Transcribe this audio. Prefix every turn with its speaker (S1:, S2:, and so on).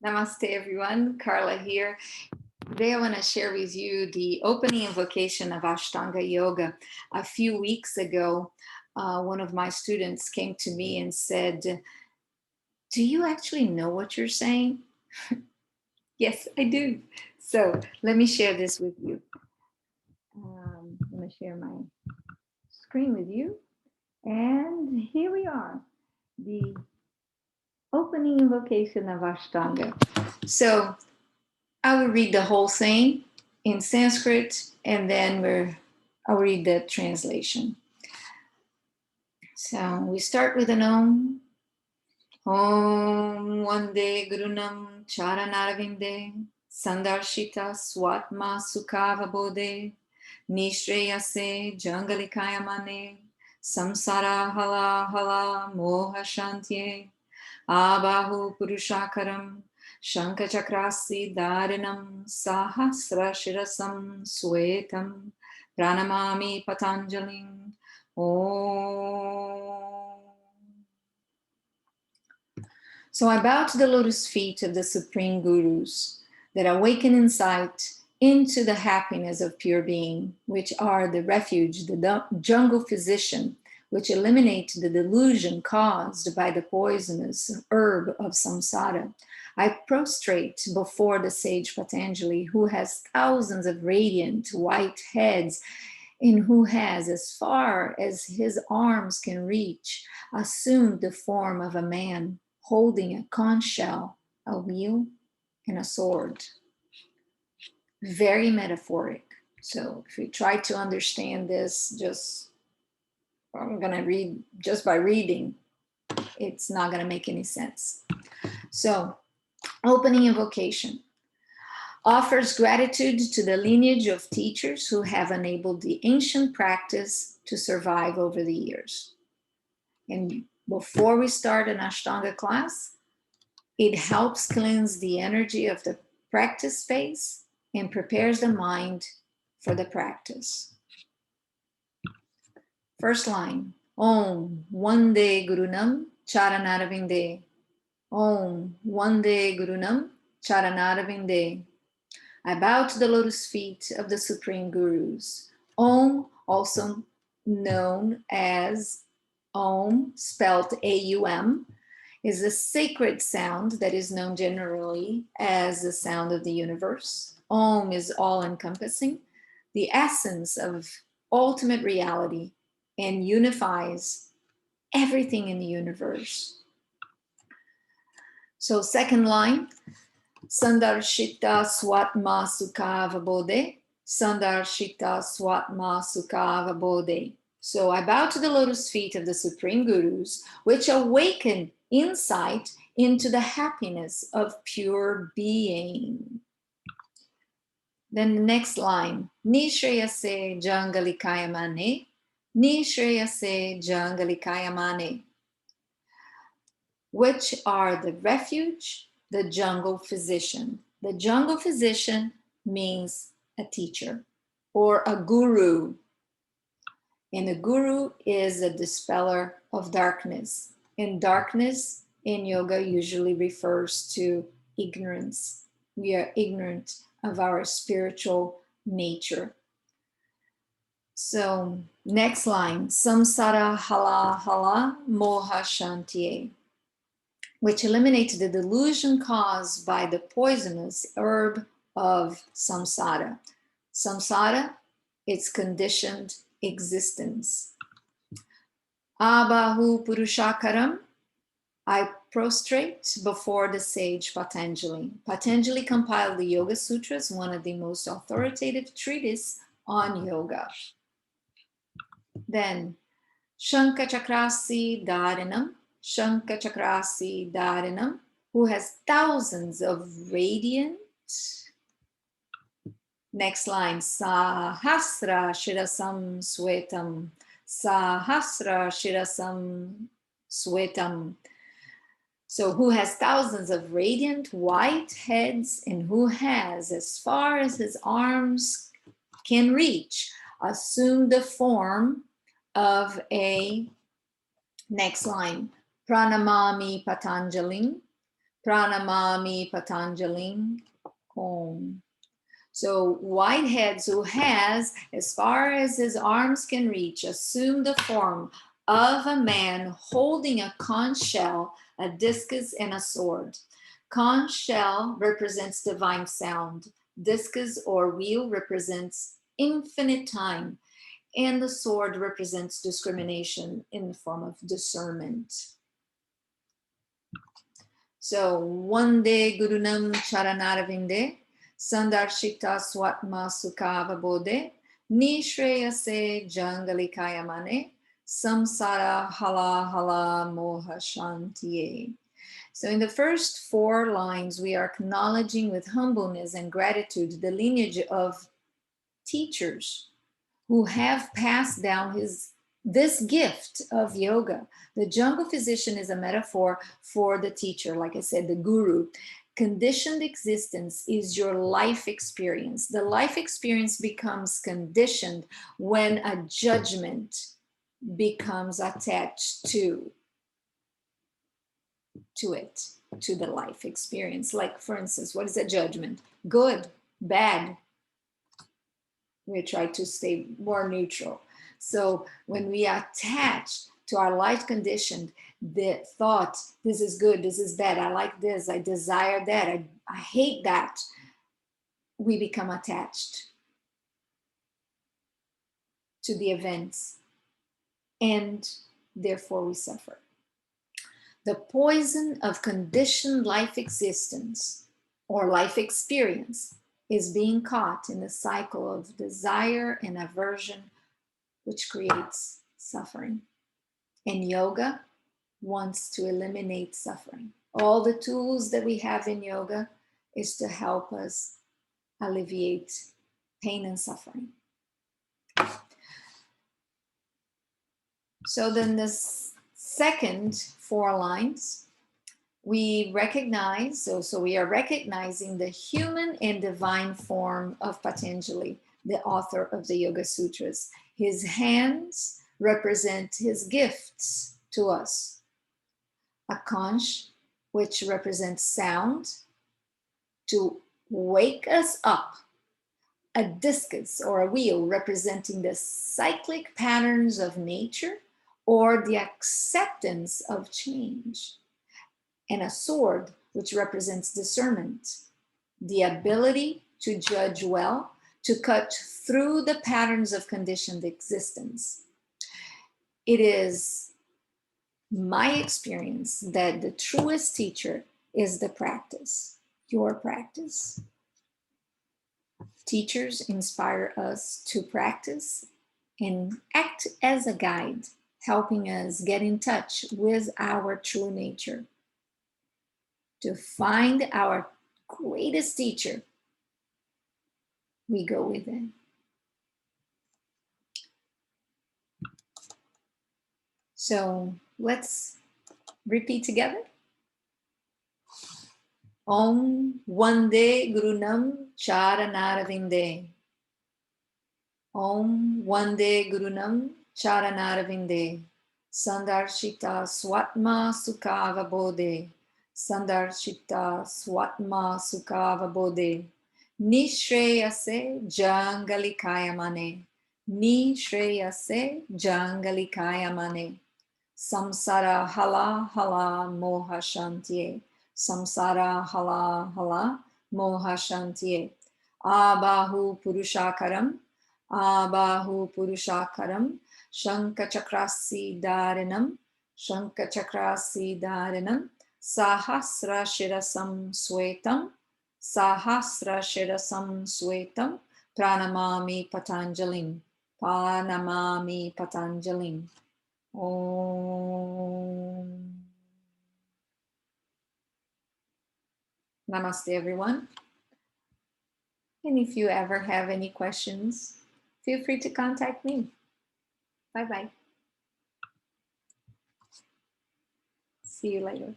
S1: Namaste, everyone. Carla here. Today, I want to share with you the opening invocation of Ashtanga Yoga. A few weeks ago, one of my students came to me and said, "Do you actually know what you're saying?" Yes, I do. So let me share this with you. I'm going to share my screen with you. And here we are, the opening invocation of Ashtanga. So I will read the whole thing in Sanskrit, and then I'll read the translation. So we start with an Om. Om Vande Gurunam Charanarvinde Sandarshita Swatma Sukhava Bodhe Nishreyase Jangalikaya Mane Samsara Hala Hala Moha Shantye Abahu Purushakaram Shankachakrasi Dharinam Sahasra Shirasam Swetam Pranamami Patanjalim Om. So I bow to the lotus feet of the Supreme Gurus that awaken insight into the happiness of pure being, which are the refuge, the jungle physician, which eliminate the delusion caused by the poisonous herb of samsara. I prostrate before the sage Patanjali, who has thousands of radiant white heads and who has, as far as his arms can reach, assumed the form of a man holding a conch shell, a wheel, and a sword. Very metaphoric. So if we try to understand this, I'm going to read just by reading, it's not going to make any sense. So, opening invocation offers gratitude to the lineage of teachers who have enabled the ancient practice to survive over the years. And before we start an Ashtanga class, it helps cleanse the energy of the practice space and prepares the mind for the practice. First line, Om Vande Gurunam Charanarvinde. Om Vande Gurunam Charanarvinde. I bow to the lotus feet of the Supreme Gurus. Om, also known as Om, spelled A-U-M, is a sacred sound that is known generally as the sound of the universe. Om is all-encompassing, the essence of ultimate reality, and unifies everything in the universe. So second line, Sandarshita Swatma Sukhava Bodhe, Sandarshita Swatma Sukhava Bodhe. So I bow to the lotus feet of the Supreme Gurus, which awaken insight into the happiness of pure being. Then the next line, Nishreyase Jangalikaya Mane, Nishreyase Jangalikaya Mane, which are the refuge, the jungle physician. The jungle physician means a teacher or a guru. And a guru is a dispeller of darkness. And darkness in yoga usually refers to ignorance. We are ignorant of our spiritual nature. So next line, Samsara Hala Hala Moha Shantye, which eliminates the delusion caused by the poisonous herb of samsara. Samsara, its conditioned existence. Abahu Purushakaram, I prostrate before the sage Patanjali. Patanjali compiled the Yoga Sutras, one of the most authoritative treatises on yoga. Then, Shankachakrasi Dharanam, Shankachakrasi Dharanam, who has thousands of radiant. Next line, Sahasra Shirasam Swetam, Sahasra Shirasam Swetam. So who has thousands of radiant white heads and who has, as far as his arms can reach, assumed the form of a, next line, Pranamami Patanjalim, Pranamami Patanjali. Om. So Whiteheads, who has, as far as his arms can reach, assumed the form of a man holding a conch shell, a discus, and a sword. Conch shell represents divine sound. Discus or wheel represents infinite time. And the sword represents discrimination in the form of discernment. So Vande Gurunam Charanarvinde, Sandarshita Swatma Sukava Bodhe, Nishreyase Jangalikaya Mane, Samsara Hala Hala Moha Shantiye. So in the first 4 lines, we are acknowledging with humbleness and gratitude the lineage of teachers who have passed down this gift of yoga. The jungle physician is a metaphor for the teacher, like I said, the guru. Conditioned existence is your life experience. The life experience becomes conditioned when a judgment becomes attached to it, to the life experience. Like, for instance, what is a judgment? Good, bad. We try to stay more neutral. So when we attach to our life conditioned, the thought, this is good, this is bad, I like this, I desire that, I hate that, we become attached to the events and therefore we suffer. The poison of conditioned life existence or life experience is being caught in the cycle of desire and aversion, which creates suffering. And yoga wants to eliminate suffering. All the tools that we have in yoga is to help us alleviate pain and suffering. So then the second 4 lines, we recognize, so we are recognizing the human and divine form of Patanjali, the author of the Yoga Sutras. His hands represent his gifts to us. A conch, which represents sound, to wake us up. A discus or a wheel representing the cyclic patterns of nature or the acceptance of change. And a sword, which represents discernment, the ability to judge well, to cut through the patterns of conditioned existence. It is my experience that the truest teacher is the practice, your practice. Teachers inspire us to practice and act as a guide, helping us get in touch with our true nature. To find our greatest teacher, we go within. So let's repeat together. Om Vande Gurunam Charanarvinde. Om Vande Gurunam Charanarvinde. Sandarshita Swatma Sukhava Bodhe. Sandarshita Swatma Sukhava Bodhe. Nishreyase Jangalikaya Mane. Nishreyase Jangalikaya Mane. Samsara Hala Hala Moha Shantiye. Samsara Hala Hala Moha Shantiye. Abahu Purushakaram. Abahu Purushakaram. Shankachakrasi Dharanam. Shankachakrasi Dharanam. Sahasra Shirasam Swetam. Sahasra Shirasam Swetam. Pranamami Patanjalim. Pranamami Patanjalim. Om. Namaste, everyone. And if you ever have any questions, feel free to contact me. Bye-bye. See you later.